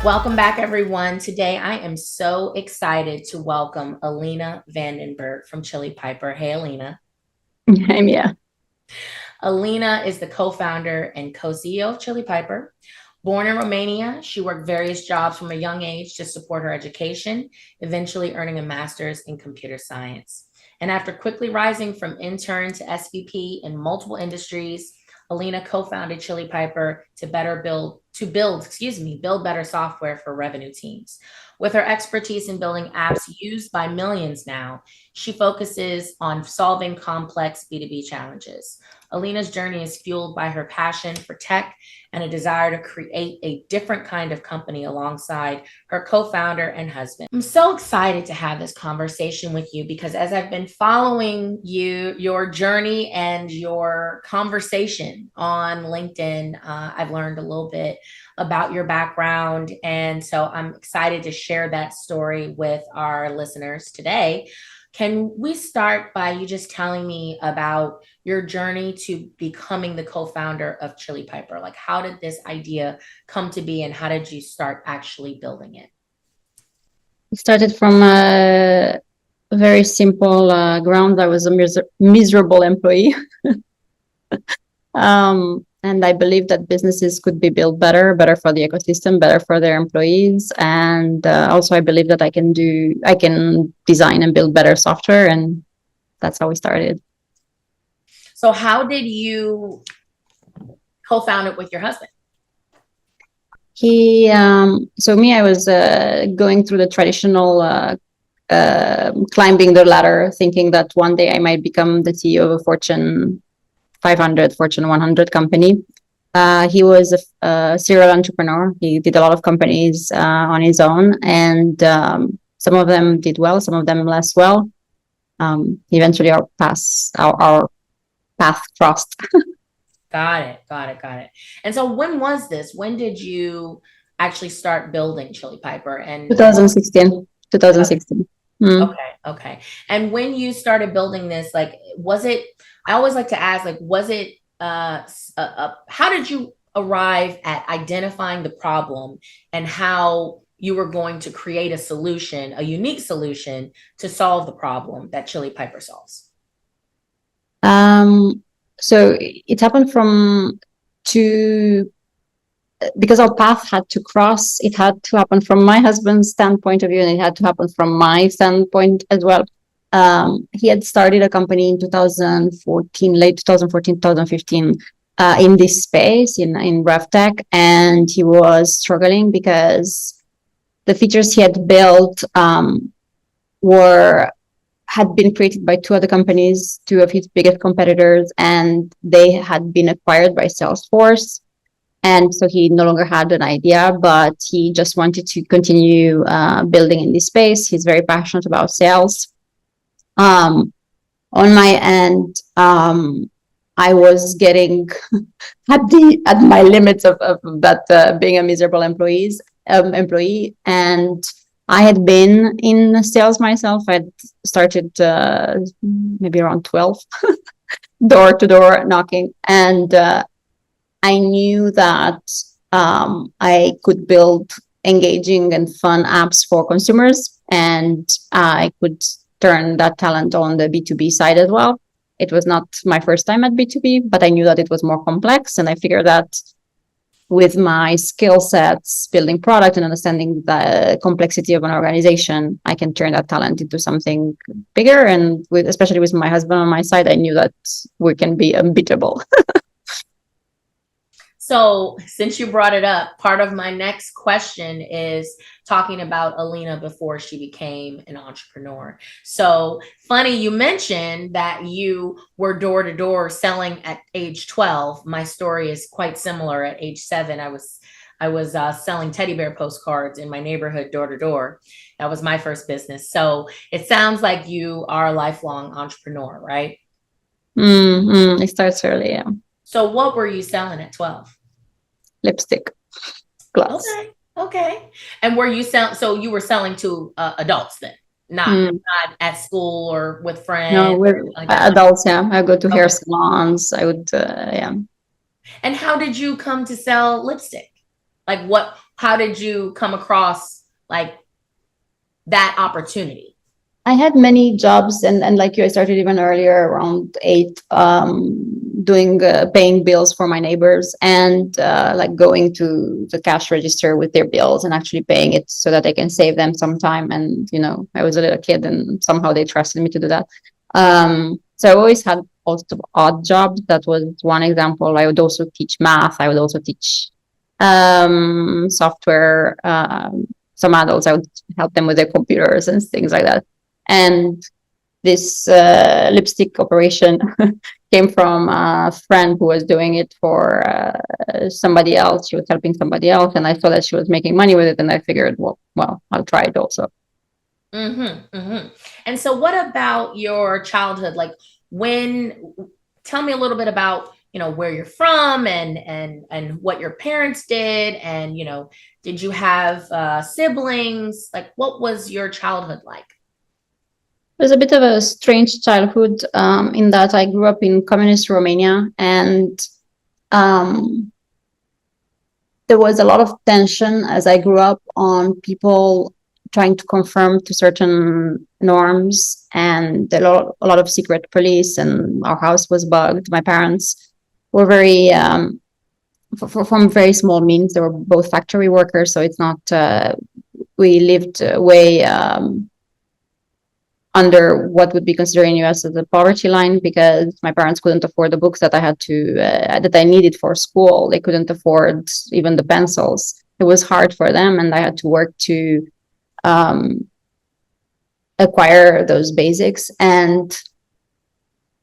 Welcome back, everyone. Today, I am so excited to welcome Alina Vandenberghe from Chili Piper. Hey, Alina. Yeah. Alina is the co-founder and co-CEO of Chili Piper. Born in Romania, she worked various jobs from a young age to support her education, eventually earning a master's in computer science. And after quickly rising from intern to SVP in multiple industries, Alina co-founded Chili Piper build better software for revenue teams. With her expertise in building apps used by millions now, she focuses on solving complex B2B challenges. Alina's journey is fueled by her passion for tech and a desire to create a different kind of company alongside her co-founder and husband. I'm so excited to have this conversation with you because as I've been following your journey and your conversation on LinkedIn, I've learned a little bit about your background. And so I'm excited to share that story with our listeners today. Can we start by you just telling me about your journey to becoming the co-founder of Chili Piper? Like, how did this idea come to be and how did you start actually building it? It started from a very simple ground. I was a miserable employee. And I believe that businesses could be built better for the ecosystem, better for their employees. And also I believe that I can design and build better software. And that's how we started. So how did you co-found it with your husband? I was going through the traditional climbing the ladder, thinking that one day I might become the CEO of a Fortune 500, Fortune 100 company. He was a serial entrepreneur. He did a lot of companies on his own, and some of them did well, some of them less well. Eventually, our path crossed. Got it. And so when was this? When did you actually start building Chili Piper? And what 2016. 2016. Mm. okay. And when you started building this, like, was it, I always like to ask, like, was it, how did you arrive at identifying the problem and how you were going to create a solution, a unique solution to solve the problem that Chili Piper solves? Um, so it happened from two, because our path had to cross. It had to happen from my husband's standpoint of view, and it had to happen from my standpoint as well. He had started a company in 2014, late 2014, 2015, in this space in RevTech, and he was struggling because the features he had built were had been created by two other companies, two of his biggest competitors, and they had been acquired by Salesforce. And so he no longer had an idea, but he just wanted to continue building in this space. He's very passionate about sales. On my end, I was getting at my limits of that being a miserable employee, and I had been in sales myself. I'd started maybe around 12, door to door knocking, and I knew that I could build engaging and fun apps for consumers, and I could turn that talent on the B2B side as well. It was not my first time at B2B, but I knew that it was more complex. And I figured that with my skill sets, building product and understanding the complexity of an organization, I can turn that talent into something bigger. And especially with my husband on my side, I knew that we can be unbeatable. So, since you brought it up, part of my next question is talking about Alina before she became an entrepreneur. So, funny you mentioned that you were door to door selling at age 12. My story is quite similar. At age 7, I was selling teddy bear postcards in my neighborhood door to door. That was my first business. So, it sounds like you are a lifelong entrepreneur, right? It starts early, yeah. So, what were you selling at 12? Lipstick, gloves. Okay. And were you selling? So you were selling to adults then, Mm. not at school or with No, friends with like that. adults, yeah. I go to hair Okay. salons. I would, yeah. And how did you come to sell lipstick? Like how did you come across like that opportunity? I had many jobs, and like you, I started even earlier, around 8, doing paying bills for my neighbors, and like going to the cash register with their bills and actually paying it so that I can save them some time. And I was a little kid, and somehow they trusted me to do that. So I always had lots of odd jobs. That was one example. I would also teach math. I would also teach software. Some adults, I would help them with their computers and things like that. And this lipstick operation came from a friend who was doing it for somebody else. She was helping somebody else, and I saw that she was making money with it, and I figured, well, I'll try it also. And so what about your childhood? Like tell me a little bit about, where you're from and what your parents did. And, did you have siblings? Like, what was your childhood like? It was a bit of a strange childhood, in that I grew up in Communist Romania, and there was a lot of tension as I grew up on people trying to conform to certain norms, and a lot of secret police, and our house was bugged. My parents were very from very small means. They were both factory workers, so it's not we lived way under what would be considered in US as a poverty line, because my parents couldn't afford the books that I had to that I needed for school. They couldn't afford even the pencils. It was hard for them, and I had to work to acquire those basics. And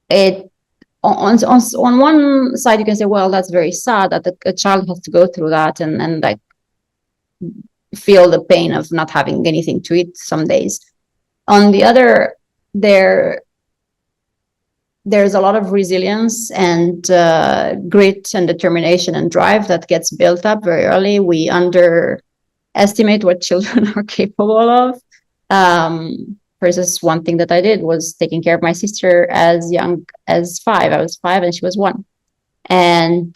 it on one side, you can say, well, that's very sad that a child has to go through that, and like feel the pain of not having anything to eat some days. On the other, there's a lot of resilience and grit and determination and drive that gets built up very early. We underestimate what children are capable of. For instance, one thing that I did was taking care of my sister as young as 5. I was 5 and she was 1. And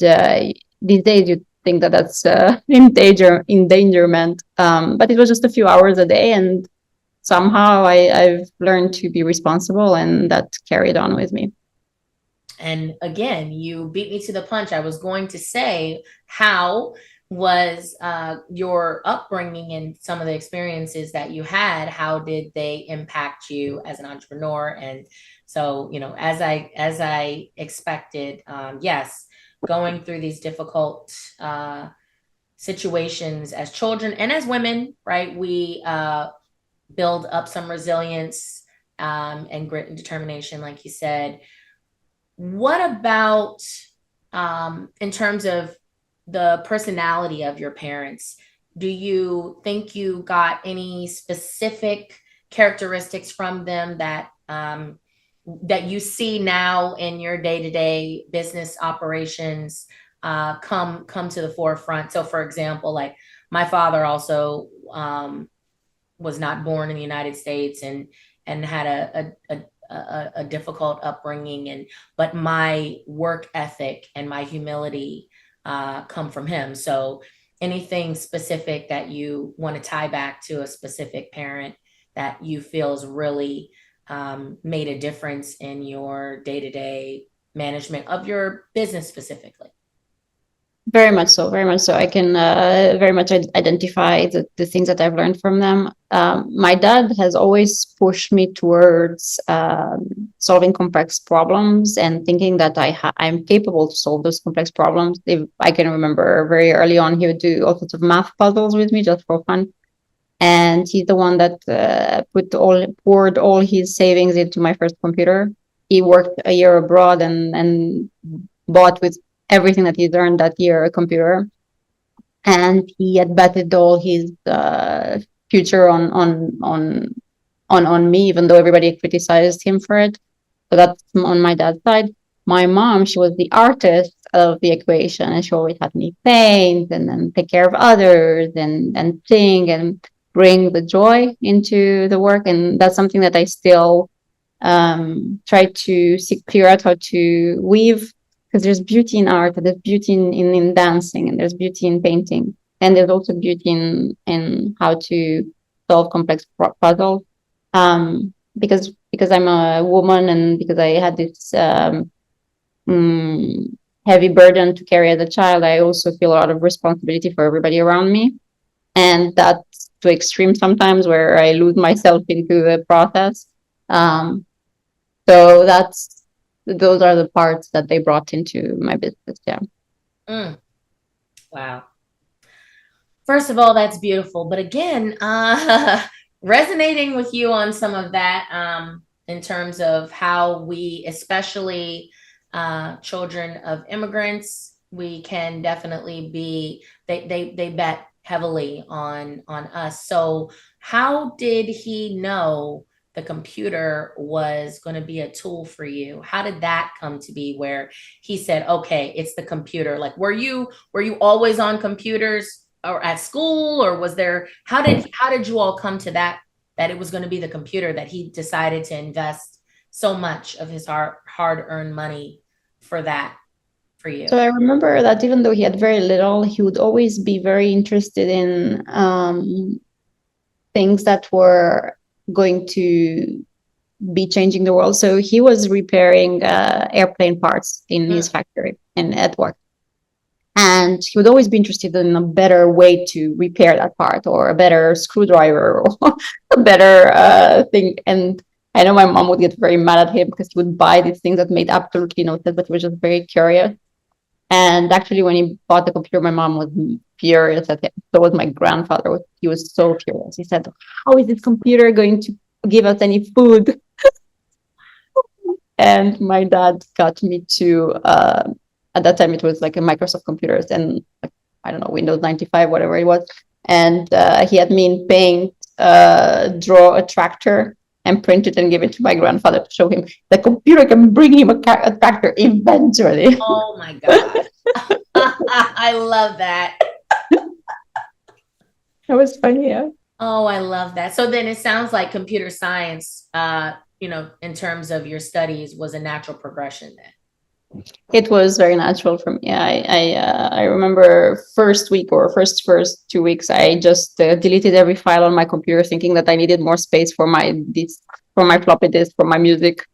these days you think that that's endangerment, but it was just a few hours a day, and somehow I've learned to be responsible, and that carried on with me. And again, you beat me to the punch. I was going to say, how was your upbringing and some of the experiences that you had, how did they impact you as an entrepreneur? And so, as I expected, yes, going through these difficult situations as children and as women, right? We build up some resilience and grit and determination, like you said. What about in terms of the personality of your parents? Do you think you got any specific characteristics from them that that you see now in your day-to-day business operations come to the forefront? So, for example, like my father also was not born in the United States and had a difficult upbringing, but my work ethic and my humility come from him. So anything specific that you want to tie back to a specific parent that you feel has really made a difference in your day-to-day management of your business specifically? Very much so, very much so. I can very much identify the things that I've learned from them. My dad has always pushed me towards solving complex problems and thinking that I'm capable to solve those complex problems. I can remember very early on, he would do all sorts of math puzzles with me just for fun. And he's the one that poured all his savings into my first computer. He worked a year abroad and bought with everything that he's earned that year a computer, and he had betted all his future on me, even though everybody criticized him for it. So that's on my dad's side. My mom, she was the artist of the equation, and she always had me paint and then take care of others and sing and bring the joy into the work. And that's something that I still try to figure out how to weave, because there's beauty in art, there's beauty in dancing, and there's beauty in painting. and there's also beauty in how to solve complex puzzles. Because I'm a woman and because I had this mm, heavy burden to carry as a child, I also feel a lot of responsibility for everybody around me, and that's to extreme sometimes where I lose myself into the process. Um, so those are the parts that they brought into my business. Yeah. Mm, wow. First of all, that's beautiful. But again, resonating with you on some of that in terms of how we, especially children of immigrants, we can definitely be, they bet heavily on us. So how did he know the computer was going to be a tool for you? How did that come to be where he said, okay, it's the computer? Like, were you always on computers or at school, or was there, how did you all come to that it was going to be the computer, that he decided to invest so much of his hard-earned money for that, for you? So I remember that even though he had very little, he would always be very interested in things that were going to be changing the world. So he was repairing airplane parts in his factory and at work. And he would always be interested in a better way to repair that part, or a better screwdriver, or a better thing. And I know my mom would get very mad at him because he would buy these things that made absolutely no sense, but he was just very curious. And actually, when he bought the computer, my mom was furious at him. So was my grandfather. He was so furious. He said, "How is this computer going to give us any food?" And my dad got me to at that time it was like a Microsoft computers and like, I don't know, Windows 95, whatever it was. And he had me in Paint draw a tractor and print it and give it to my grandfather to show him the computer can bring him a tractor eventually. Oh my God. I love that. That was funny, yeah. Oh, I love that. So then it sounds like computer science, in terms of your studies, was a natural progression then. It was very natural for me. I remember first week or first 2 weeks, I just deleted every file on my computer, thinking that I needed more space for my floppy disk, for my music.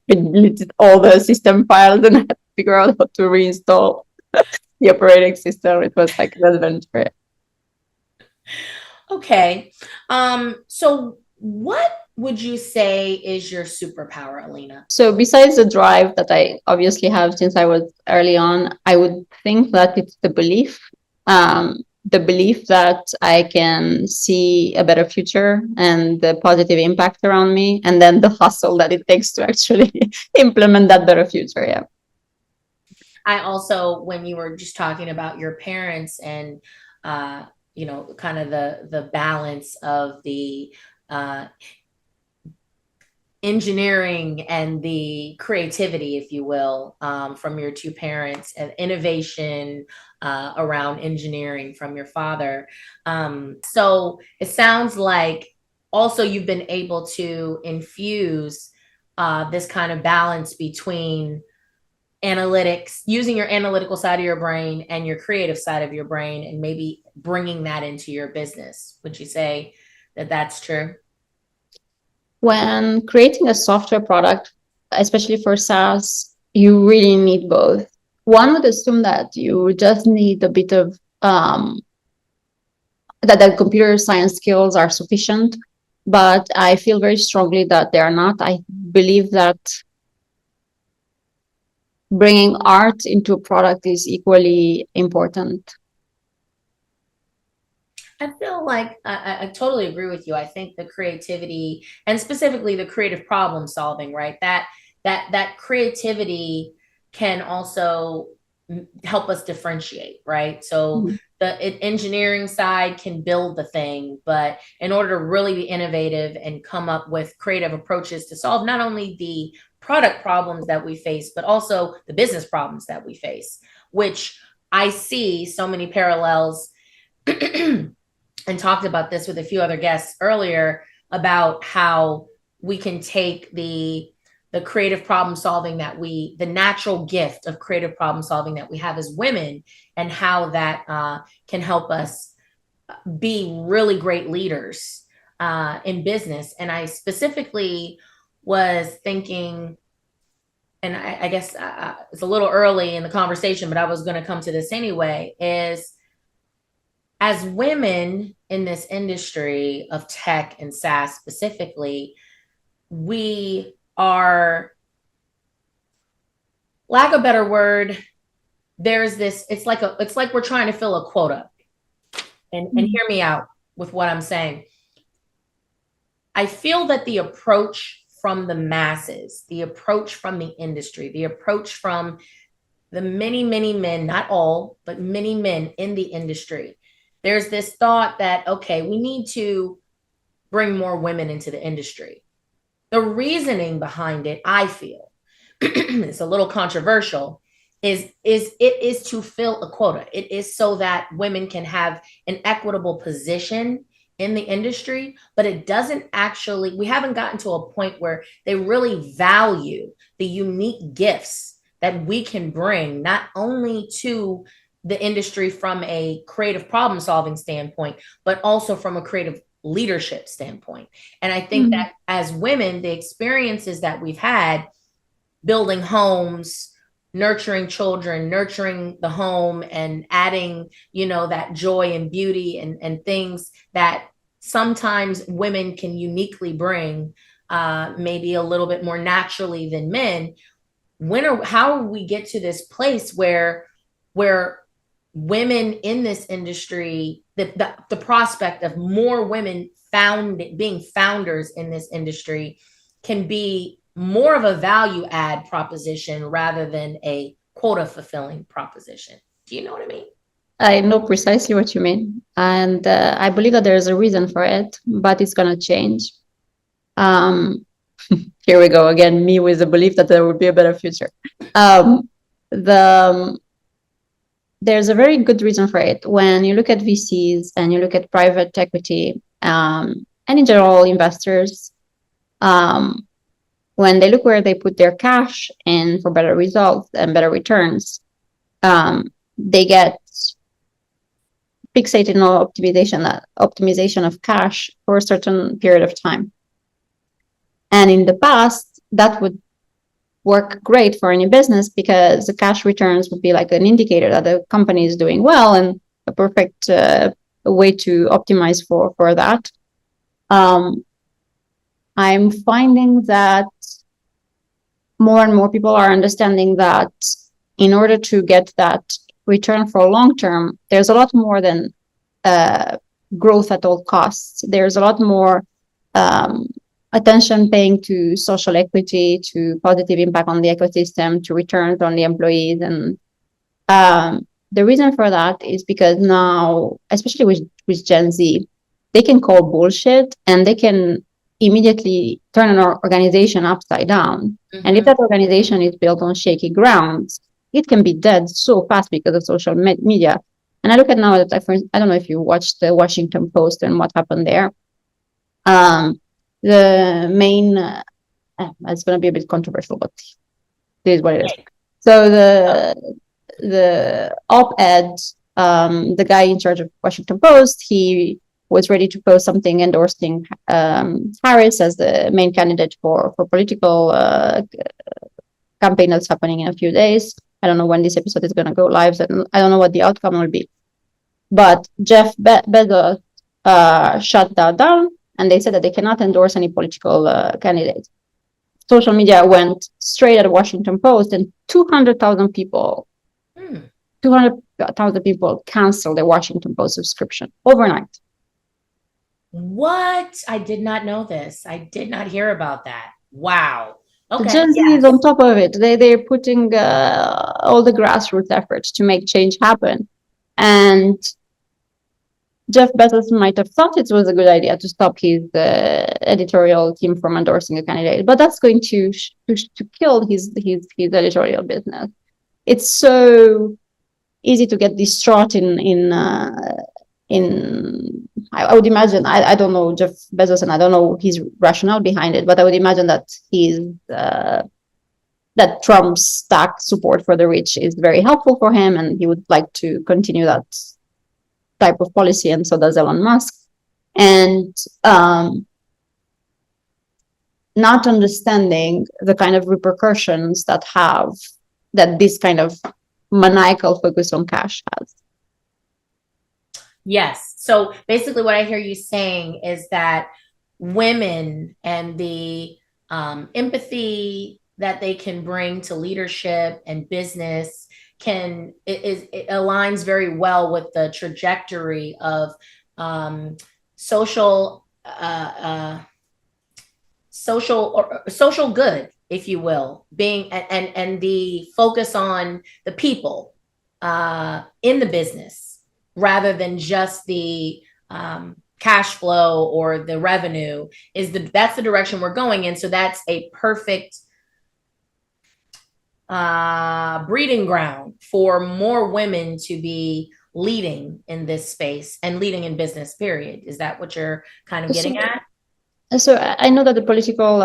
I deleted all the system files and had to figure out how to reinstall the operating system. It was like an adventure. Okay. So what would you say is your superpower, Alina? So besides the drive that I obviously have since I was early on, I would think that it's the belief that I can see a better future and the positive impact around me, and then the hustle that it takes to actually implement that better future. Yeah. I also, when you were just talking about your parents and, kind of the balance of the engineering and the creativity, if you will, from your two parents, and innovation around engineering from your father. So it sounds like also you've been able to infuse this kind of balance between analytics, using your analytical side of your brain and your creative side of your brain, and maybe bringing that into your business. Would you say that that's true? When creating a software product, especially for SaaS, you really need both. One would assume that you just need a bit of that the computer science skills are sufficient, but I feel very strongly that they are not. I believe that bringing art into a product is equally important. I feel like I totally agree with you. I think the creativity, and specifically the creative problem solving, right? That creativity can also help us differentiate, right? So Mm-hmm. the engineering side can build the thing, but in order to really be innovative and come up with creative approaches to solve not only the product problems that we face, but also the business problems that we face, which I see so many parallels and talked about this with a few other guests earlier about how we can take the the creative problem solving the natural gift of creative problem solving that we have as women, and how that can help us be really great leaders in business. And I specifically was thinking, and I guess it's a little early in the conversation, but I was going to come to this anyway, is as women in this industry of tech and SaaS specifically, we are, lack of a better word, there's this, it's like we're trying to fill a quota. And hear me out with what I'm saying. I feel that the approach from the masses, the approach from the industry, the approach from the many, many men, not all, but many men in the industry, there's this thought that, okay, we need to bring more women into the industry. The reasoning behind it, I feel, it's a little controversial, is it is to fill a quota. It is so that women can have an equitable position in the industry, but it doesn't actually, we haven't gotten to a point where they really value the unique gifts that we can bring, not only to the industry from a creative problem solving standpoint, but also from a creative leadership standpoint. And I think that as women, the experiences that we've had building homes, nurturing children, nurturing the home, and adding, that joy and beauty and things that sometimes women can uniquely bring, maybe a little bit more naturally than men. How do we get to this place where women in this industry, the prospect of more women being founders in this industry can be more of a value add proposition rather than a quota fulfilling proposition? Do you know what I mean? I know precisely what you mean. And I believe that there's a reason for it, but it's going to change. Here we go again, me with the belief that there will be a better future. There's a very good reason for it. When you look at VCs and you look at private equity, and in general investors, when they look where they put their cash in for better results and better returns, they get fixated on optimization of cash for a certain period of time. And in the past, that would work great for any business because the cash returns would be like an indicator that the company is doing well, and a perfect way to optimize for that. I'm finding that more and more people are understanding that in order to get that return for long term, there's a lot more than growth at all costs. There's a lot more attention paying to social equity, to positive impact on the ecosystem, to returns on the employees. And the reason for that is because now, especially with Gen Z, they can call bullshit and they can immediately turn an organization upside down. And if that organization is built on shaky grounds, it can be dead so fast because of social media. And I look at now that I don't know if you watched the Washington Post and what happened there. The main, it's going to be a bit controversial, but this is what it is. So the op-ed, the guy in charge of Washington Post, he was ready to post something endorsing Harris as the main candidate for political campaign that's happening in a few days. I don't know when this episode is going to go live. So I don't know what the outcome will be. But Jeff Bezos shut that down, and they said that they cannot endorse any political candidate. Social media went straight at Washington Post, and 200,000 people canceled their Washington Post subscription overnight. What? I did not know this. I did not hear about that. Wow. Okay. The Gen Z is on top of it. They're putting all the grassroots efforts to make change happen. And Jeff Bezos might have thought it was a good idea to stop his editorial team from endorsing a candidate, but that's going to kill his editorial business. It's so easy to get distraught in I would imagine, I don't know Jeff Bezos and I don't know his rationale behind it, but I would imagine that that Trump's stock support for the rich is very helpful for him, and he would like to continue that type of policy, and so does Elon Musk. And not understanding the kind of repercussions that this kind of maniacal focus on cash has. Yes. So basically, what I hear you saying is that women and the empathy that they can bring to leadership and business it aligns very well with the trajectory of social social good, if you will, being and the focus on the people in the business rather than just the cash flow or the revenue that's the direction we're going in. So that's a perfect breeding ground for more women to be leading in this space and leading in business, period. Is that what you're kind of getting at? So I know that the political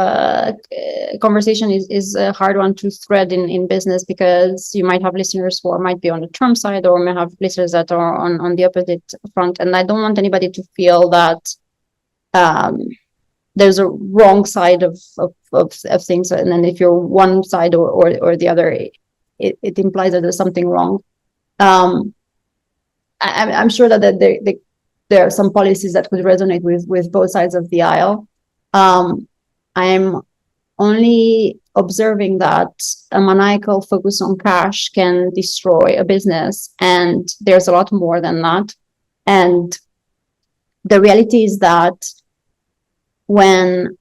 conversation is a hard one to thread in business, because you might have listeners who might be on the Trump side, or may have listeners that are on the opposite front. And I don't want anybody to feel that there's a wrong side of things. And then if you're one side or the other, it implies that there's something wrong. I'm sure that there are some policies that could resonate with both sides of the aisle. I'm only observing that a maniacal focus on cash can destroy a business, and there's a lot more than that. And the reality is that I'm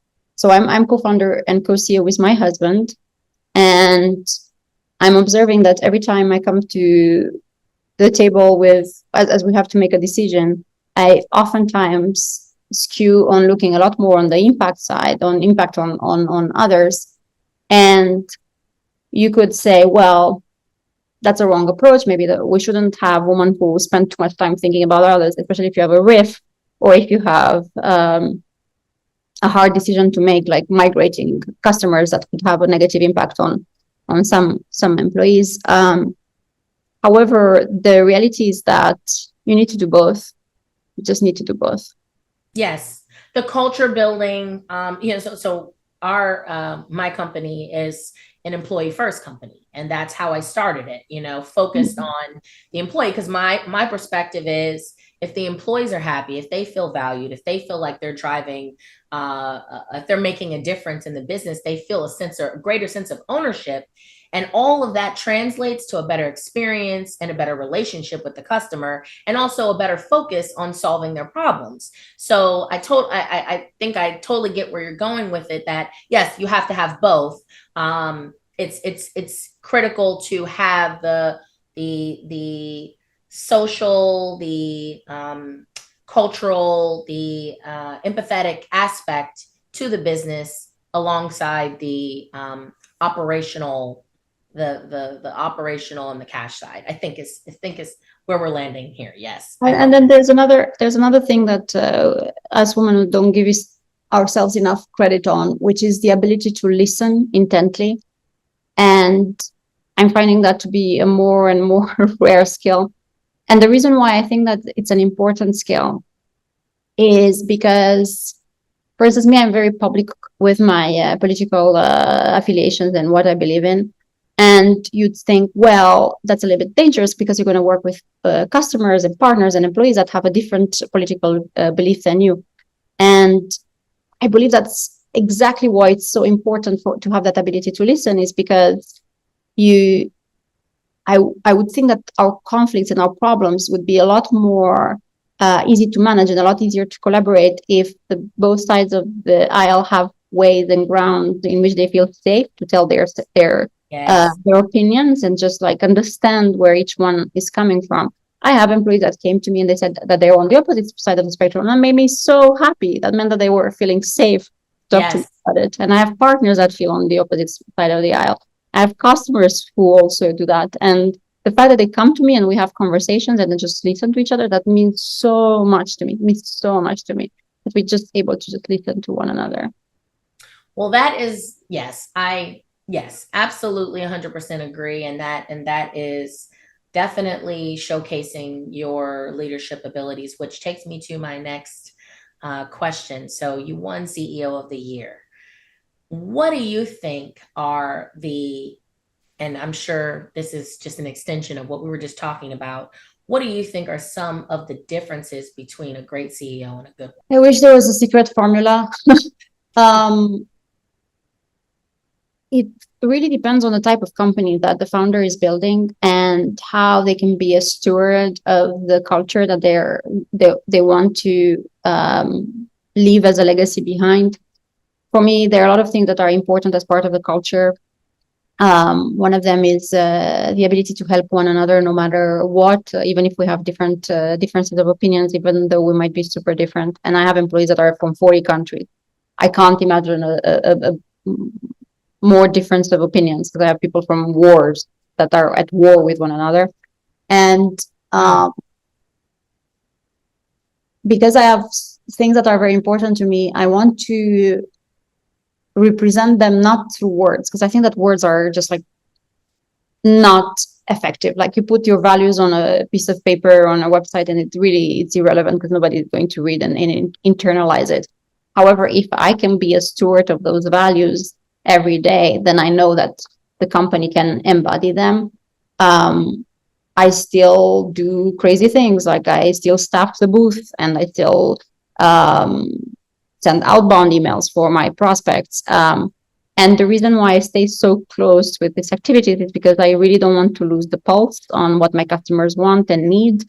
co-founder and co-CEO with my husband, and I'm observing that every time I come to the table as we have to make a decision, I oftentimes skew on looking a lot more on the impact side, on impact on others. And you could say, well, that's a wrong approach. Maybe we shouldn't have women who spend too much time thinking about others, especially if you have a RIF, or if you have a hard decision to make, like migrating customers that could have a negative impact on some employees. However, the reality is that you need to do both. You just need to do both. Yes, the culture building. So our my company is an employee first company, and that's how I started it. Focused on the employee, because my perspective is, if the employees are happy, if they feel valued, if they feel like they're driving, if they're making a difference in the business, they feel a greater sense of ownership. And all of that translates to a better experience and a better relationship with the customer, and also a better focus on solving their problems. So I think I totally get where you're going with it, that yes, you have to have both. It's critical to have the social, the cultural, the empathetic aspect to the business alongside the operational, the operational and the cash side. I think is where we're landing here. Yes. And then there's another thing that as women don't give ourselves enough credit on, which is the ability to listen intently. And I'm finding that to be a more and more rare skill. And the reason why I think that it's an important skill is because, for instance, me, I'm very public with my political affiliations and what I believe in. And you'd think, well, that's a little bit dangerous, because you're going to work with customers and partners and employees that have a different political belief than you. And I believe that's exactly why it's so important to have that ability to listen, is because I would think that our conflicts and our problems would be a lot more easy to manage and a lot easier to collaborate if both sides of the aisle have ways and ground in which they feel safe to tell their opinions, and just like understand where each one is coming from. I have employees that came to me and they said that they were on the opposite side of the spectrum, and that made me so happy. That meant that they were feeling safe to talk to me about it. And I have partners that feel on the opposite side of the aisle. I have customers who also do that. And the fact that they come to me and we have conversations and then just listen to each other, that means so much to me. It means so much to me that we're just able to just listen to one another. Well, that is, yes, absolutely 100% agree. And that is definitely showcasing your leadership abilities, which takes me to my next question. So you won CEO of the Year. What do you think are and I'm sure this is just an extension of what we were just talking about. What do you think are some of the differences between a great CEO and a good one? I wish there was a secret formula. um, it really depends on the type of company that the founder is building and how they can be a steward of the culture that they want to leave as a legacy behind. For me, there are a lot of things that are important as part of the culture. One of them is the ability to help one another, no matter what, even if we have different differences of opinions, even though we might be super different. And I have employees that are from 40 countries. I can't imagine a more difference of opinions because I have people from wars that are at war with one another. And because I have things that are very important to me, I want to represent them not through words, because I think that words are just like not effective. Like you put your values on a piece of paper on a website and it's irrelevant because nobody is going to read and internalize it. However, if I can be a steward of those values every day, then I know that the company can embody them. I still do crazy things, like I still staff the booth and I still send outbound emails for my prospects. And the reason why I stay so close with this activity is because I really don't want to lose the pulse on what my customers want and need.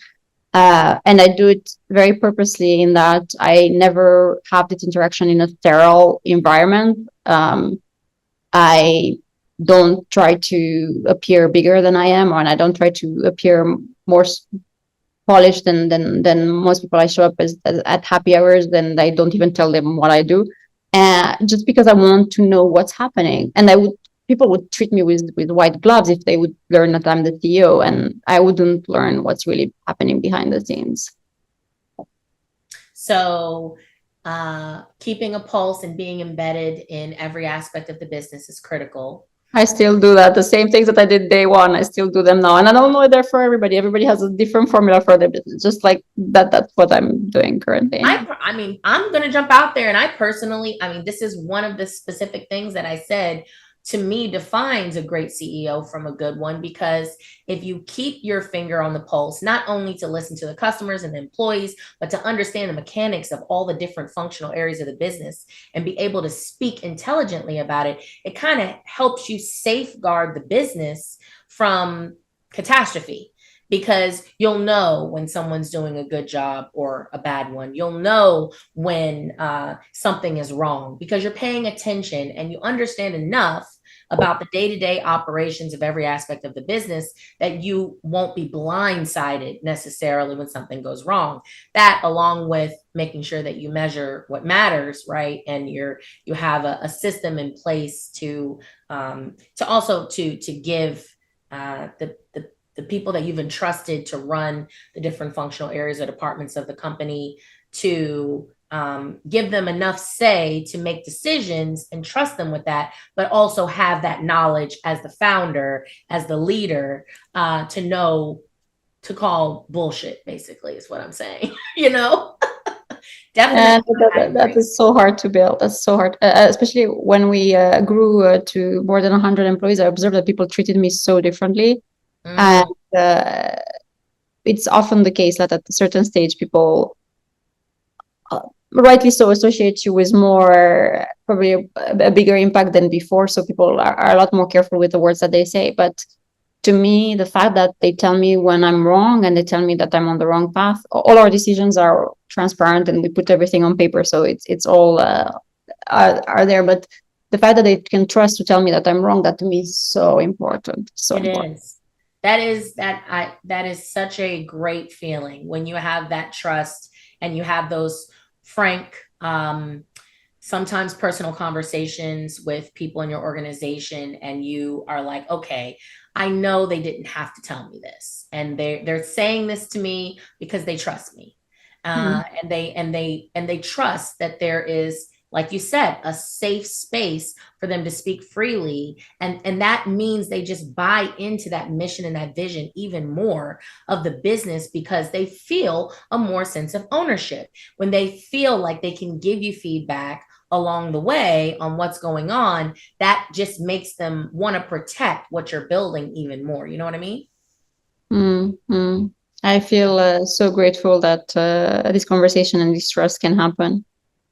And I do it very purposely in that I never have this interaction in a sterile environment. I don't try to appear bigger than I am, and I don't try to appear more polished than most people. I show up at happy hours, and I don't even tell them what I do, just because I want to know what's happening. And people would treat me with white gloves if they would learn that I'm the CEO, and I wouldn't learn what's really happening behind the scenes. So keeping a pulse and being embedded in every aspect of the business is critical. I still do that. The same things that I did day one, I still do them now. And I don't know they're for everybody. Everybody has a different formula for their business. Just like that, that's what I'm doing currently. I mean, I'm going to jump out there. And I personally, I mean, this is one of the specific things that I said to me defines a great CEO from a good one, because if you keep your finger on the pulse, not only to listen to the customers and the employees, but to understand the mechanics of all the different functional areas of the business and be able to speak intelligently about it, it kind of helps you safeguard the business from catastrophe. Because you'll know when someone's doing a good job or a bad one. You'll know when something is wrong because you're paying attention and you understand enough about the day-to-day operations of every aspect of the business that you won't be blindsided necessarily when something goes wrong. That, along with making sure that you measure what matters, right? And you have a system in place to also to give the people that you've entrusted to run the different functional areas or departments of the company, to give them enough say to make decisions and trust them with that, but also have that knowledge as the founder, as the leader, to know to call bullshit, basically, is what I'm saying. Definitely. That is so hard to build. That's so hard, especially when we grew to more than 100 employees. I observed that people treated me so differently. And it's often the case that at a certain stage, people rightly so associate you with more, probably a bigger impact than before. So people are a lot more careful with the words that they say. But to me, the fact that they tell me when I'm wrong and they tell me that I'm on the wrong path, all our decisions are transparent and we put everything on paper. So it's all are there. But the fact that they can trust to tell me that I'm wrong, that to me is so important. So important. Is. That is such a great feeling when you have that trust and you have those frank, sometimes personal conversations with people in your organization, and you are like, okay, I know they didn't have to tell me this, and they're saying this to me because they trust me, and they trust that there is, like you said, a safe space for them to speak freely, and that means they just buy into that mission and that vision even more of the business, because they feel a more sense of ownership when they feel like they can give you feedback along the way on what's going on. That just makes them want to protect what you're building even more. You know what I mean? Mm-hmm. I feel so grateful that this conversation and this trust can happen.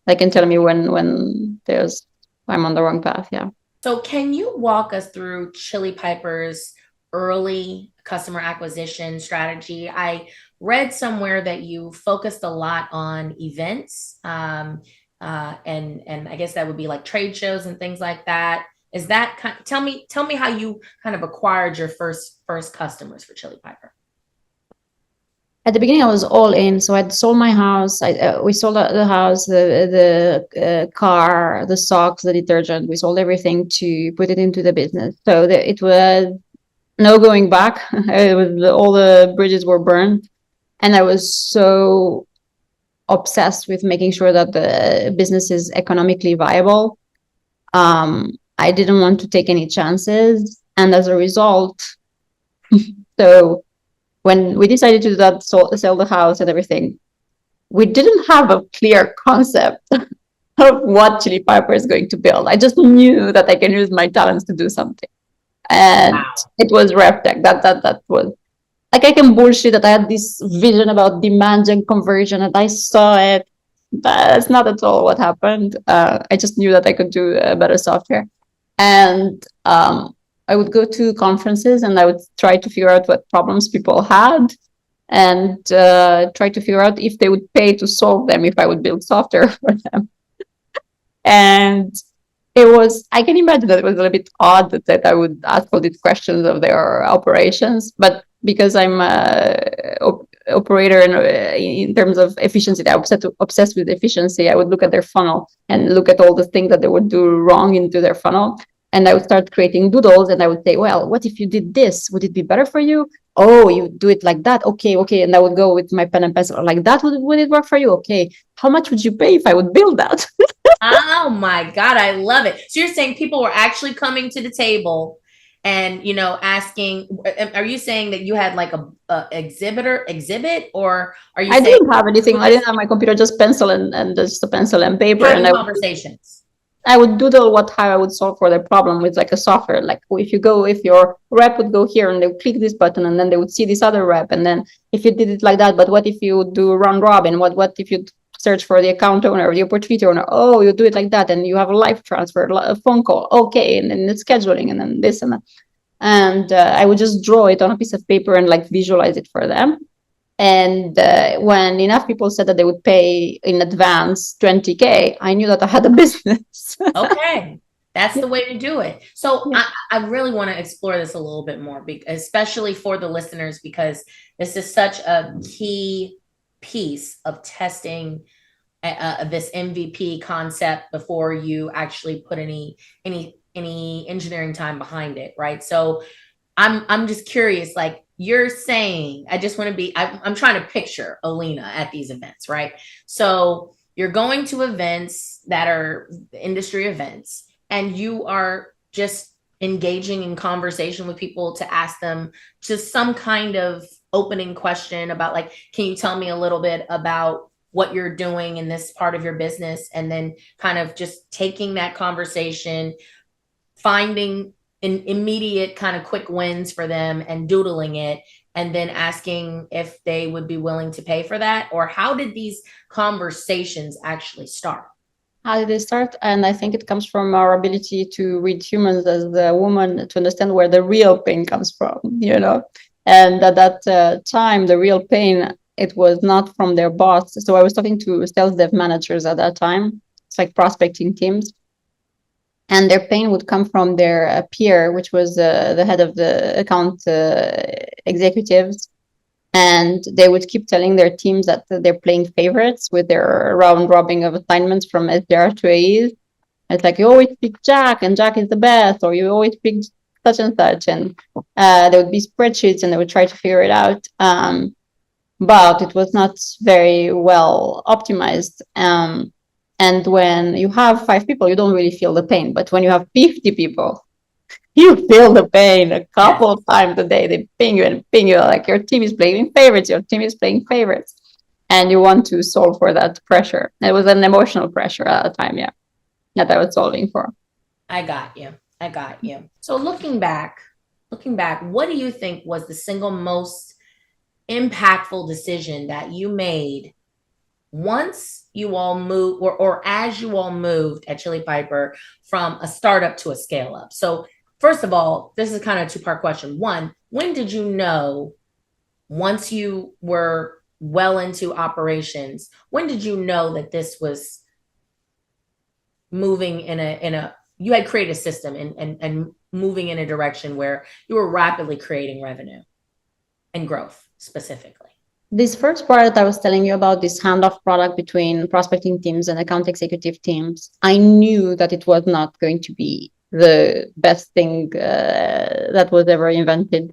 They can tell me when there's I'm on the wrong path. Yeah. So can you walk us through Chili Piper's early customer acquisition strategy? I read somewhere that you focused a lot on events, and I guess that would be like trade shows and things like that. Is that tell me how you kind of acquired your first customers for Chili Piper? At the beginning, I was all in. So I'd sold my house. We sold the house, the car, the socks, the detergent. We sold everything to put it into the business. So it was no going back. It was, all the bridges were burned, and I was so obsessed with making sure that the business is economically viable. I didn't want to take any chances, and as a result, so when we decided to do that, sell the house and everything, we didn't have a clear concept of what Chili Piper is going to build. I just knew that I can use my talents to do something, and Wow. it was RevTech. That was like, I can bullshit that I had this vision about demand and conversion, and I saw it. That's not at all what happened. I just knew that I could do better software, and I would go to conferences and I would try to figure out what problems people had, and try to figure out if they would pay to solve them if I would build software for them. And I can imagine that it was a little bit odd that I would ask all these questions of their operations, but because I'm a operator in terms of efficiency, I'm obsessed with efficiency, I would look at their funnel and look at all the things that they would do wrong into their funnel. And I would start creating doodles, and I would say, well, what if you did this? Would it be better for you? Oh, you do it like that. Okay. And I would go with my pen and pencil like that. Would it work for you? Okay. How much would you pay if I would build that? Oh my God, I love it. So you're saying people were actually coming to the table and, asking, are you saying that you had like a exhibit, or are you I saying didn't have anything. I didn't have my computer, just pencil and just a pencil and paper. having And conversations? I would doodle how I would solve for the problem with like a software. Like, if your rep would go here and they would click this button, and then they would see this other rep. And then if you did it like that, but what if you do round robin? What if you search for the account owner or the opportunity owner? Oh, you do it like that. And you have a live transfer, a phone call. Okay. And then it's scheduling, and then this and that. And I would just draw it on a piece of paper and like visualize it for them. And when enough people said that they would pay in advance 20K, I knew that I had a business. Okay. That's Yeah. the way to do it. So Yeah. I really want to explore this a little bit more, especially for the listeners, because this is such a key piece of testing this MVP concept before you actually put any engineering time behind it, right? So I'm just curious, like you're saying, I just want to be, I'm trying to picture Alina at these events, right? So you're going to events that are industry events, and you are just engaging in conversation with people to ask them just some kind of opening question about, like, can you tell me a little bit about what you're doing in this part of your business? And then kind of just taking that conversation, finding immediate kind of quick wins for them and doodling it, and then asking if they would be willing to pay for that? Or how did these conversations actually start? How did it start? And I think it comes from our ability to read humans as the woman, to understand where the real pain comes from, And at that time, the real pain, it was not from their boss. So I was talking to sales dev managers at that time. It's like prospecting teams. And their pain would come from their peer, which was the head of the account executives. And they would keep telling their teams that they're playing favorites with their round robin of assignments from SDR to AEs. It's like, you always pick Jack, and Jack is the best, or you always pick such and such, and there would be spreadsheets, and they would try to figure it out. But it was not very well optimized. And when you have 5 people, you don't really feel the pain. But when you have 50 people, you feel the pain a couple of times a day. They ping you and ping you, like your team is playing favorites, your team is playing favorites. And you want to solve for that pressure. It was an emotional pressure at the time, yeah, that I was solving for. I got you. I got you. So looking back, what do you think was the single most impactful decision that you made once you all moved, or as you all moved at Chili Piper from a startup to a scale up? So first of all, this is kind of a two-part question. One, when did you know, once you were well into operations, when did you know that this was moving in a you had created a system and moving in a direction where you were rapidly creating revenue and growth specifically? This first part that I was telling you about, this handoff product between prospecting teams and account executive teams, I knew that it was not going to be the best thing that was ever invented.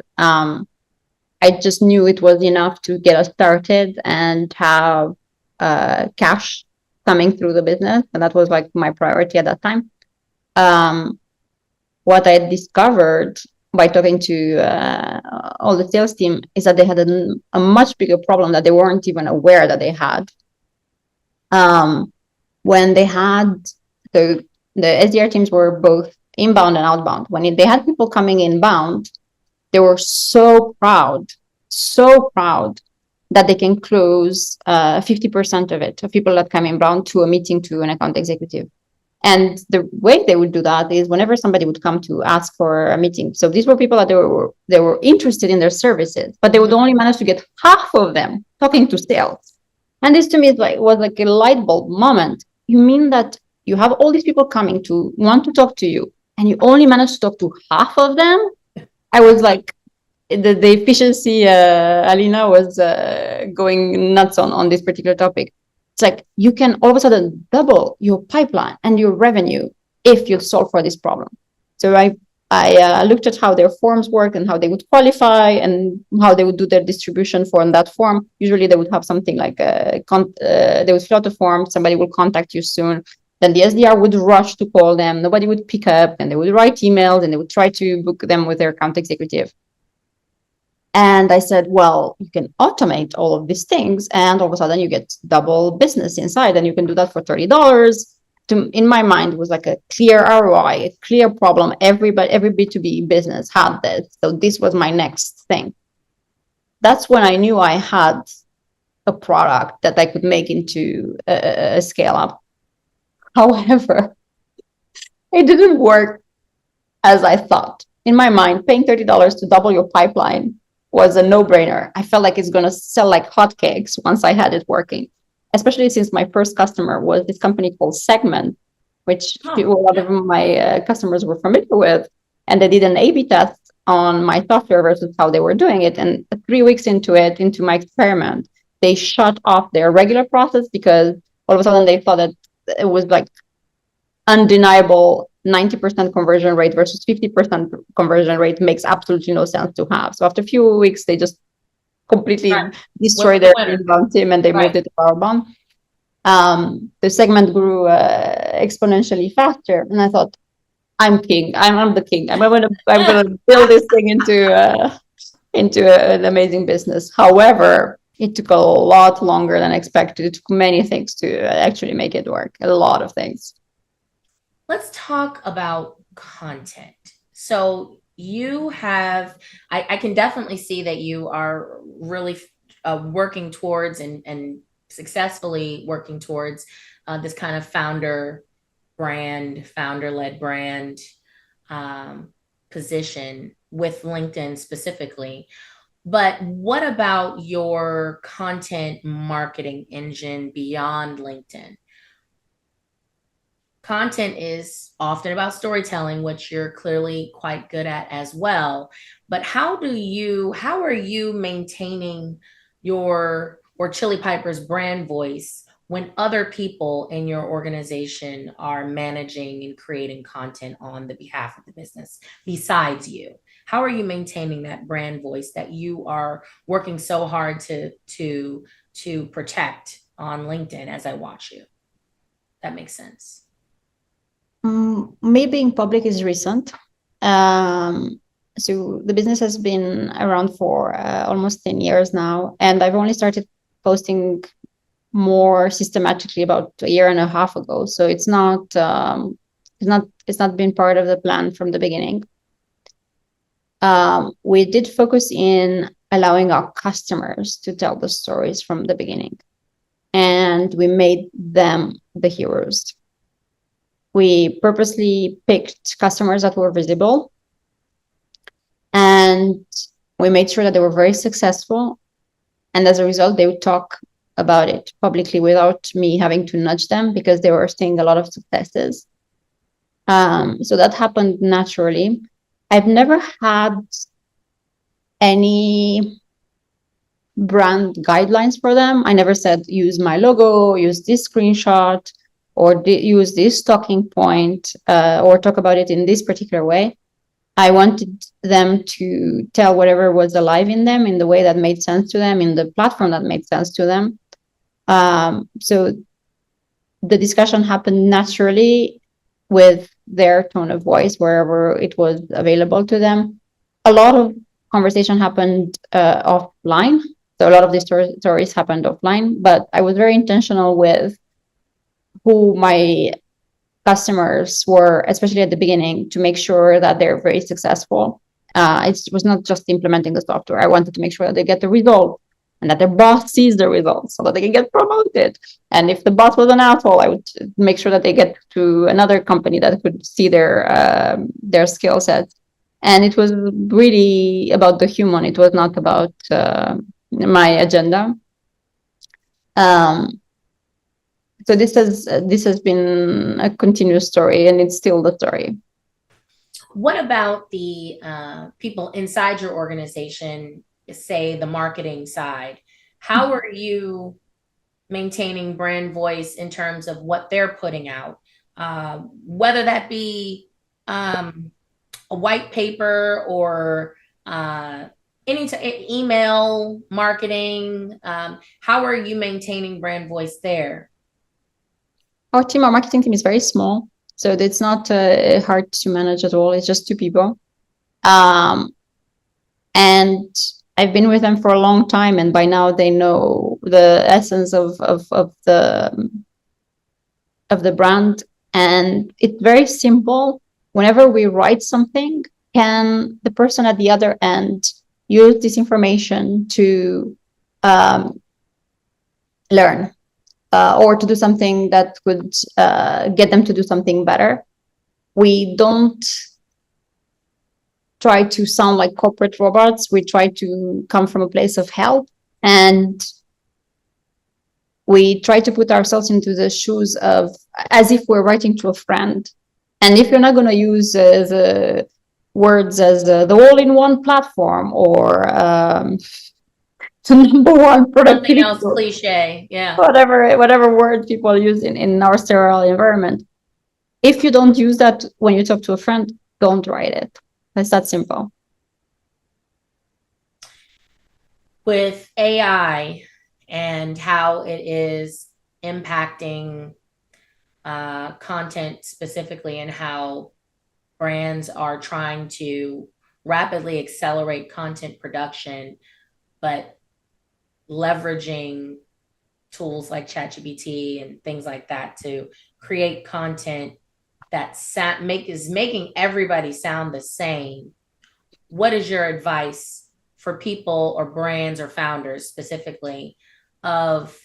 I just knew it was enough to get us started and have cash coming through the business. And that was like my priority at that time. What I discovered by talking to all the sales team is that they had a much bigger problem that they weren't even aware that they had. When they had the SDR teams were both inbound and outbound. When they had people coming inbound, they were so proud that they can close 50% of it, of people that come inbound to a meeting to an account executive. And the way they would do that is whenever somebody would come to ask for a meeting. So these were people that they were interested in their services, but they would only manage to get half of them talking to sales. And this to me was like a light bulb moment. You mean that you have all these people coming to want to talk to you, and you only manage to talk to half of them? I was like, the efficiency, Alina was going nuts on this particular topic. It's like you can all of a sudden double your pipeline and your revenue if you solve for this problem. So I looked at how their forms work and how they would qualify and how they would do their distribution for that form. Usually they would have something like they would fill out the form, somebody will contact you soon. Then the SDR would rush to call them, nobody would pick up, and they would write emails and they would try to book them with their account executive. And I said, well, you can automate all of these things, and all of a sudden you get double business inside, and you can do that for $30. In my mind, it was like a clear ROI, a clear problem. Every B2B business had this. So this was my next thing. That's when I knew I had a product that I could make into a scale up. However, it didn't work as I thought. In my mind, paying $30 to double your pipeline was a no-brainer. I felt like it's going to sell like hotcakes once I had it working, especially since my first customer was this company called Segment, which a lot of my customers were familiar with. And they did an A/B test on my software versus how they were doing it. And 3 weeks into my experiment, they shut off their regular process because all of a sudden they thought that it was like undeniable 90% conversion rate versus 50% conversion rate makes absolutely no sense to have. So after a few weeks, they just completely destroyed their inbound team and they moved it to outbound. The segment grew exponentially faster, and I thought, I'm king. I'm the king. I'm gonna build this thing into an amazing business. However, it took a lot longer than expected. It took many things to actually make it work. A lot of things. Let's talk about content. So you have, I can definitely see that you are really working towards and successfully working towards this kind of founder-led brand position with LinkedIn specifically. But what about your content marketing engine beyond LinkedIn? Content is often about storytelling, which you're clearly quite good at as well. But how are you maintaining your, or Chili Piper's brand voice when other people in your organization are managing and creating content on the behalf of the business besides you? How are you maintaining that brand voice that you are working so hard to protect on LinkedIn as I watch you? That makes sense. Me being public is recent. So the business has been around for almost 10 years now, and I've only started posting more systematically about a year and a half ago. So it's not been part of the plan from the beginning. We did focus in allowing our customers to tell the stories from the beginning, and we made them the heroes. We purposely picked customers that were visible, and we made sure that they were very successful. And as a result, they would talk about it publicly without me having to nudge them, because they were seeing a lot of successes. So that happened naturally. I've never had any brand guidelines for them. I never said, use my logo, use this screenshot, or use this talking point, or talk about it in this particular way. I wanted them to tell whatever was alive in them in the way that made sense to them, in the platform that made sense to them. So the discussion happened naturally with their tone of voice wherever it was available to them. A lot of conversation happened offline. So a lot of these stories happened offline, but I was very intentional with who my customers were, especially at the beginning, to make sure that they're very successful. It was not just implementing the software. I wanted to make sure that they get the result and that their boss sees the results so that they can get promoted. And if the boss was an asshole, I would make sure that they get to another company that could see their skill set. And it was really about the human. It was not about my agenda. So this has been a continuous story, and it's still the story. What about the people inside your organization, say the marketing side? How are you maintaining brand voice in terms of what they're putting out? Whether that be a white paper or email marketing, how are you maintaining brand voice there? Our marketing team is very small, so it's not hard to manage at all. It's just 2 people. And I've been with them for a long time, and by now they know the essence of the brand. And it's very simple. Whenever we write something, can the person at the other end use this information to learn? Or to do something that could get them to do something better. We don't try to sound like corporate robots. We try to come from a place of help, and we try to put ourselves into the shoes of as if we're writing to a friend. And if you're not going to use the words as the all-in-one platform or the number one productivity, something else cliche, yeah, whatever word people use in our sterile environment, if you don't use that when you talk to a friend, don't write it. It's that simple. With AI and how it is impacting content specifically, and how brands are trying to rapidly accelerate content production, but leveraging tools like ChatGPT and things like that to create content that is making everybody sound the same. What is your advice for people or brands or founders specifically of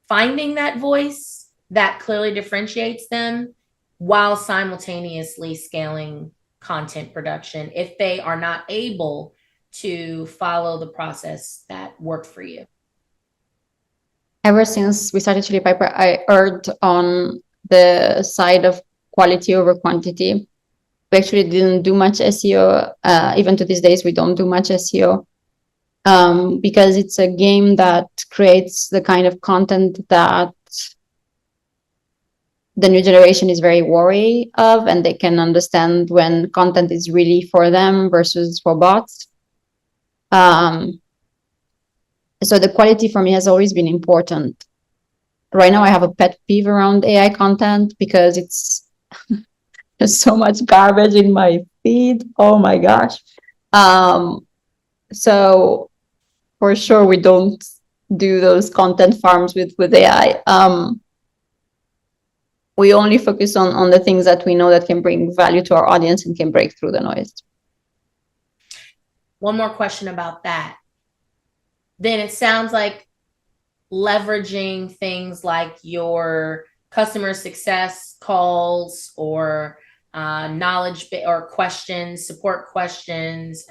finding that voice that clearly differentiates them while simultaneously scaling content production if they are not able to follow the process that worked for you? Ever since we started Chili Piper, I erred on the side of quality over quantity. We actually didn't do much SEO. Even to these days, we don't do much SEO. because it's a game that creates the kind of content that the new generation is very wary of, and they can understand when content is really for them versus for bots. So the quality for me has always been important. Right now, I have a pet peeve around AI content because it's there's so much garbage in my feed. Oh my gosh. So for sure, we don't do those content farms with AI. We only focus on the things that we know that can bring value to our audience and can break through the noise. One more question about that. Then it sounds like leveraging things like your customer success calls or knowledge or questions, support questions,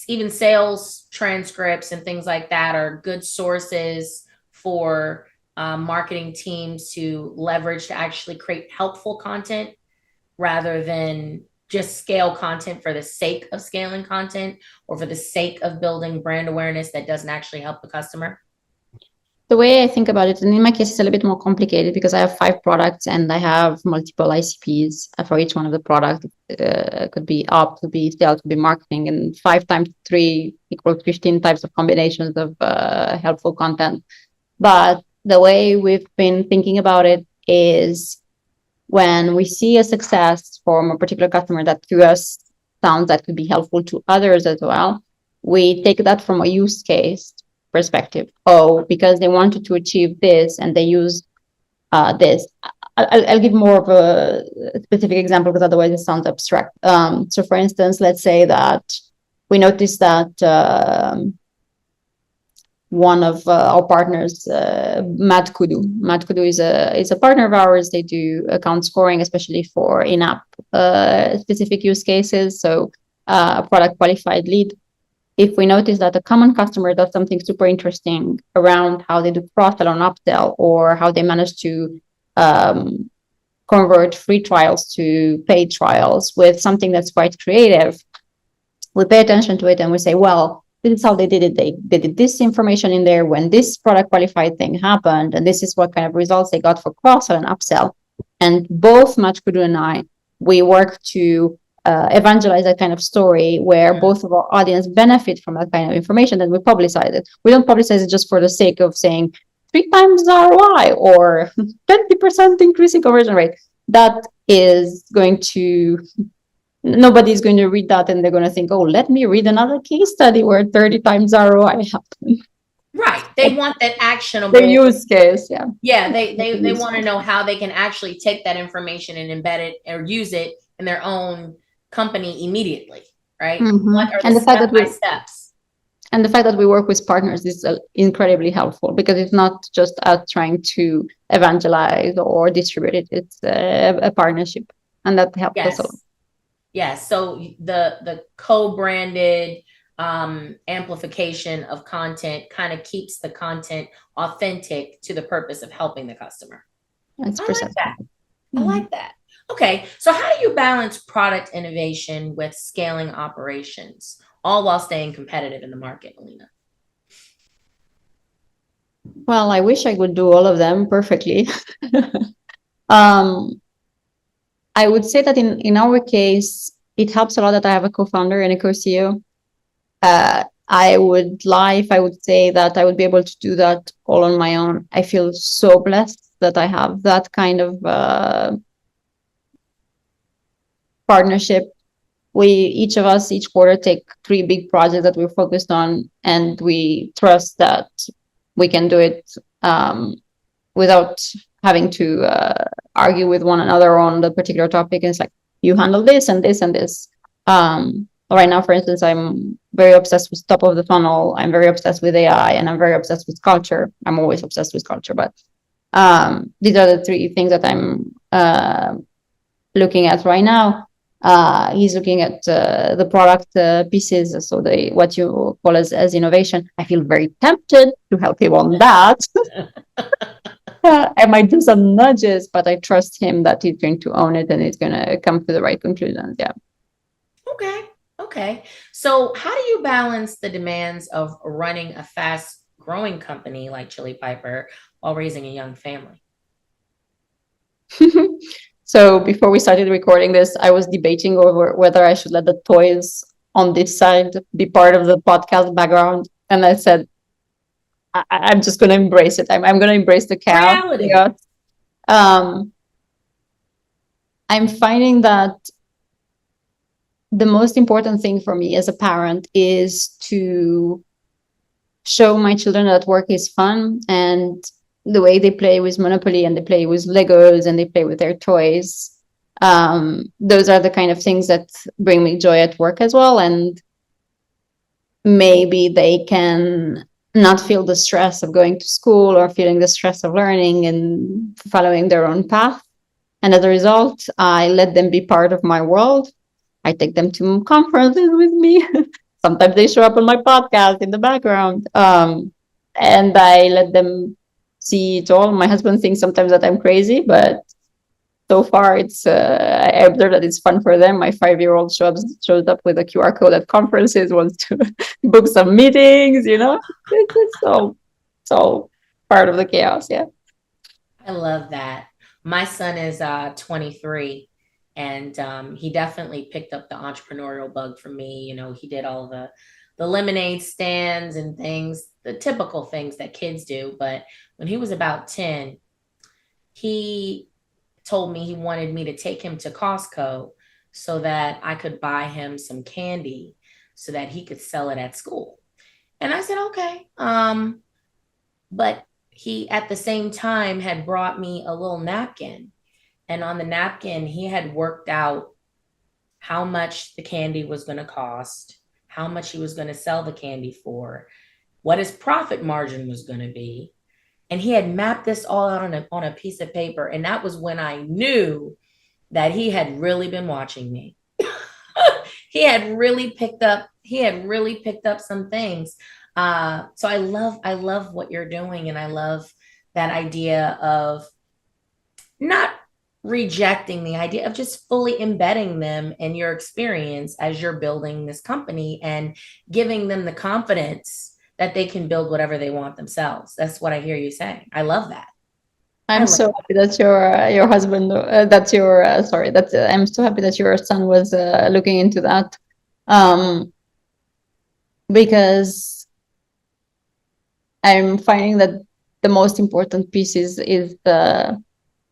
even sales transcripts and things like that are good sources for marketing teams to leverage to actually create helpful content rather than just scale content for the sake of scaling content or for the sake of building brand awareness that doesn't actually help the customer? The way I think about it, and in my case, it's a little bit more complicated because I have 5 products and I have multiple ICPs for each one of the products. Could be up, could be sales, could be marketing, and 5 times 3 equals 15 types of combinations of helpful content. But the way we've been thinking about it is when we see a success from a particular customer that to us sounds that could be helpful to others as well, we take that from a use case perspective. Oh, because they wanted to achieve this and they use this. I'll give more of a specific example because otherwise it sounds abstract. So for instance, let's say that we noticed that one of our partners, Matt Kudu is a partner of ours. They do account scoring, especially for in-app specific use cases. So a product qualified lead. If we notice that a common customer does something super interesting around how they do cross-sell or upsell, or how they manage to convert free trials to paid trials with something that's quite creative, we pay attention to it and we say, well, this is how they did it. They did this information in there when this product qualified thing happened, and this is what kind of results they got for cross-sell and upsell. And both Matt Kudu and I, we work to evangelize that kind of story where both of our audience benefit from that kind of information, and we publicize it. We don't publicize it just for the sake of saying 3 times ROI or 20% increase in conversion rate. That is going to, nobody's going to read that and they're going to think, oh, let me read another case study where 30 times ROI happened. Right. They want that actionable. The use case, yeah. Yeah, they want to know how they can actually take that information and embed it or use it in their own company immediately, right? What are the step by steps? And the fact that we work with partners is incredibly helpful because it's not just us trying to evangelize or distribute it. It's a partnership, and that helps us a lot. Yes. So the co-branded amplification of content kind of keeps the content authentic to the purpose of helping the customer. That's I like that. I like that. Okay, so how do you balance product innovation with scaling operations, all while staying competitive in the market, Alina? Well, I wish I could do all of them perfectly. I would say that in our case, it helps a lot that I have a co-founder and a co-CEO. I would lie if I would say that I would be able to do that all on my own. I feel so blessed that I have that kind of partnership. We each of us each quarter take 3 big projects that we're focused on, and we trust that we can do it without having to argue with one another on the particular topic. And it's like, you handle this and this and this. Right now, for instance, I'm very obsessed with top of the funnel. I'm very obsessed with AI, and I'm very obsessed with culture. I'm always obsessed with culture, but these are the 3 things that I'm looking at right now. He's looking at the product pieces, so what you call as innovation. I feel very tempted to help him on that. I might do some nudges, but I trust him that he's going to own it and he's going to come to the right conclusions. Yeah. Okay. Okay. So, how do you balance the demands of running a fast growing company like Chili Piper while raising a young family? So before we started recording this, I was debating over whether I should let the toys on this side be part of the podcast background. And I said, I'm just going to embrace it. I'm going to embrace the chaos. Reality. Yeah. Um, I'm finding that the most important thing for me as a parent is to show my children that work is fun, and the way they play with Monopoly and they play with Legos and they play with their toys. Those are the kind of things that bring me joy at work as well. And maybe they can not feel the stress of going to school or feeling the stress of learning and following their own path. And as a result, I let them be part of my world. I take them to conferences with me. Sometimes they show up on my podcast in the background. And I let them see it all. My husband thinks sometimes that I'm crazy, but so far it's I observe that it's fun for them. My 5-year-old shows up with a QR code at conferences, wants to book some meetings, it's all part of the chaos. Yeah. I love that. My son is 23, and he definitely picked up the entrepreneurial bug from me. He did all the lemonade stands and things, the typical things that kids do. But when he was about 10, he told me he wanted me to take him to Costco so that I could buy him some candy so that he could sell it at school. And I said, okay. But he, at the same time, had brought me a little napkin. And on the napkin, he had worked out how much the candy was going to cost, how much he was going to sell the candy for, what his profit margin was going to be. And he had mapped this all out on a piece of paper. And that was when I knew that he had really been watching me. He had really picked up some things. So I love what you're doing, and I love that idea of not rejecting the idea of just fully embedding them in your experience as you're building this company and giving them the confidence that they can build whatever they want themselves. That's what I hear you saying. I love that. I I'm love so happy that your husband that your sorry that I'm so happy that your son was looking into that, um, because I'm finding that the most important piece is the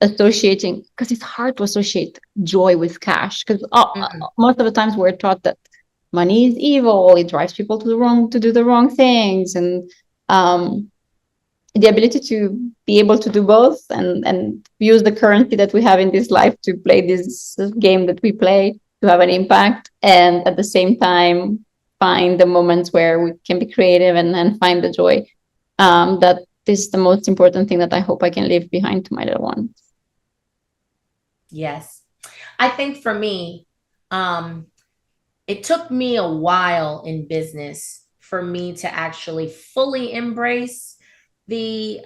associating, because it's hard to associate joy with cash, because Mhm. most of the times we're taught that money is evil, it drives people to do the wrong things, and um, the ability to be able to do both and use the currency that we have in this life to play this game that we play to have an impact, and at the same time find the moments where we can be creative and find the joy, that is the most important thing that I hope I can leave behind to my little ones. Yes. I think for me, um, it took me a while in business for me to actually fully embrace the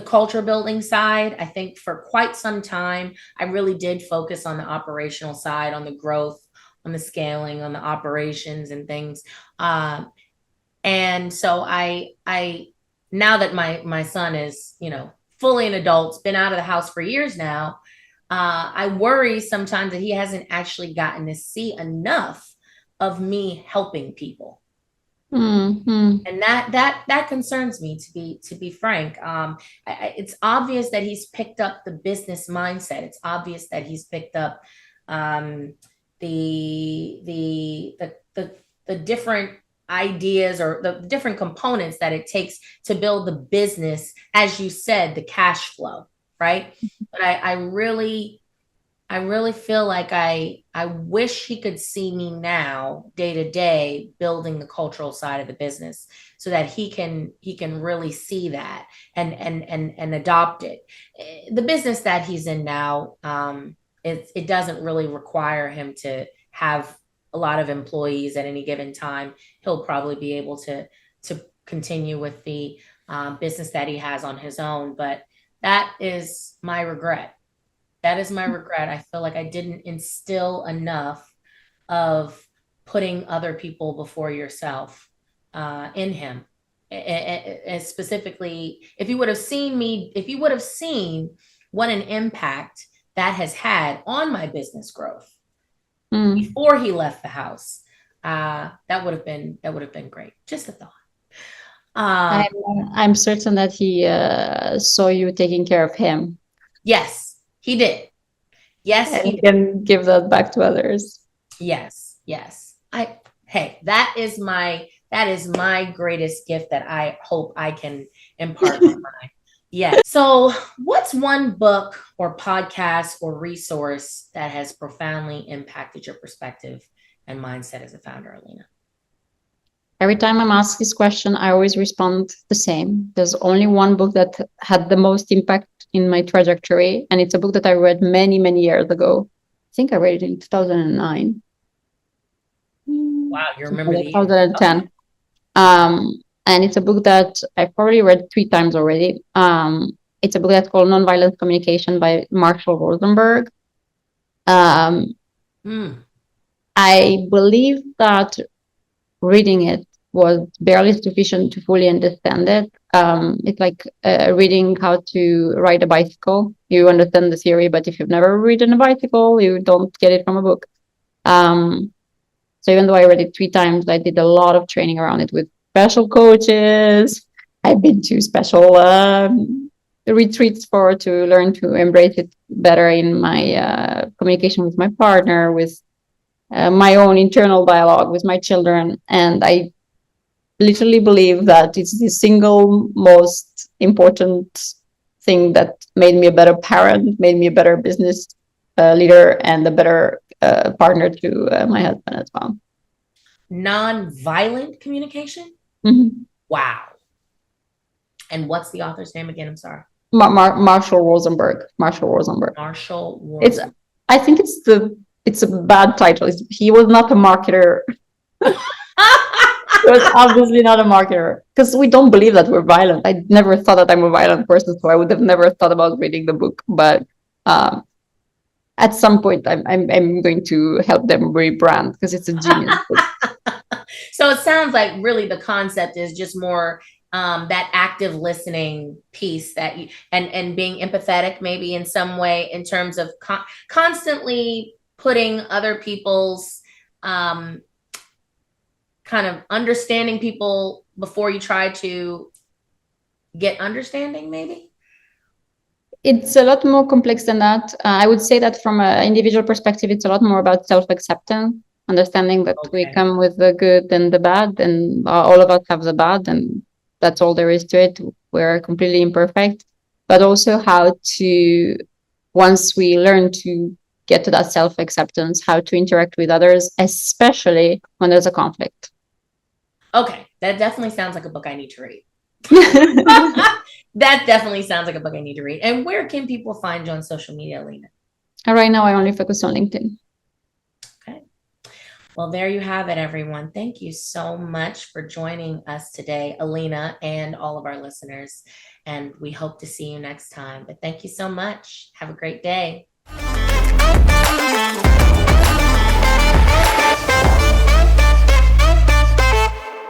culture building side. I think for quite some time, I really did focus on the operational side, on the growth, on the scaling, on the operations and things. Um, and so I now that my son is fully an adult, been out of the house for years now, I worry sometimes that he hasn't actually gotten to see enough of me helping people, Mm-hmm. and that concerns me, to be frank. It's obvious that he's picked up the business mindset. It's obvious that he's picked up um, the different ideas or the different components that it takes to build the business, as you said, the cash flow, right? But I really feel like I wish he could see me now day to day building the cultural side of the business so that he can really see that and adopt it. The business that he's in now, it doesn't really require him to have a lot of employees at any given time. He'll probably be able to continue with the business that he has on his own, but that is my regret. That is my regret. I feel like I didn't instill enough of putting other people before yourself in him. And specifically, if you would have seen what an impact that has had on my business growth before he left the house, that would have been great. Just a thought. I'm certain that he saw you taking care of him. Yes, he did. Yes, and he can give that back to others. Yes. That is my greatest gift that I hope I can impart on mine. Yeah. So what's one book or podcast or resource that has profoundly impacted your perspective and mindset as a founder, Alina? Every time I'm asked this question, I always respond the same. There's only one book that had the most impact in my trajectory, and it's a book that I read many, many years ago. I think I read it in 2009. Wow, you remember the 2010. Okay. And it's a book that I've probably read 3 times already. It's a book that's called Nonviolent Communication by Marshall Rosenberg. I believe that reading it was barely sufficient to fully understand it. It's like reading how to ride a bicycle. You understand the theory, but if you've never ridden a bicycle, you don't get it from a book. So even though I read it 3 times, I did a lot of training around it with special coaches. I've been to special retreats to learn to embrace it better in my communication with my partner, with my own internal dialogue with my children. And I literally believe that it's the single most important thing that made me a better parent, made me a better business leader, and a better partner to my husband as well. Nonviolent communication? Wow. And what's the author's name again? I'm sorry. Marshall Rosenberg. I think it's a bad title. He was not a marketer. He was obviously not a marketer, because we don't believe that we're violent. I never thought that I'm a violent person, so I would have never thought about reading the book. But at some point, I'm going to help them rebrand, because it's a genius book. So it sounds like really the concept is just more that active listening piece that you and being empathetic maybe in some way, in terms of constantly putting other people's kind of understanding people before you try to get understanding, maybe? It's a lot more complex than that. I would say that from an individual perspective, it's a lot more about self-acceptance, understanding that we come with the good and the bad, and all of us have the bad, and that's all there is to it. We're completely imperfect. But also how to, once we learn to get to that self-acceptance, how to interact with others, especially when there's a conflict. Okay, that definitely sounds like a book I need to read. That definitely sounds like a book I need to read. And where can people find you on social media, Alina? Right now, I only focus on LinkedIn. Okay. Well, there you have it, everyone. Thank you so much for joining us today, Alina, and all of our listeners. And we hope to see you next time. But thank you so much. Have a great day.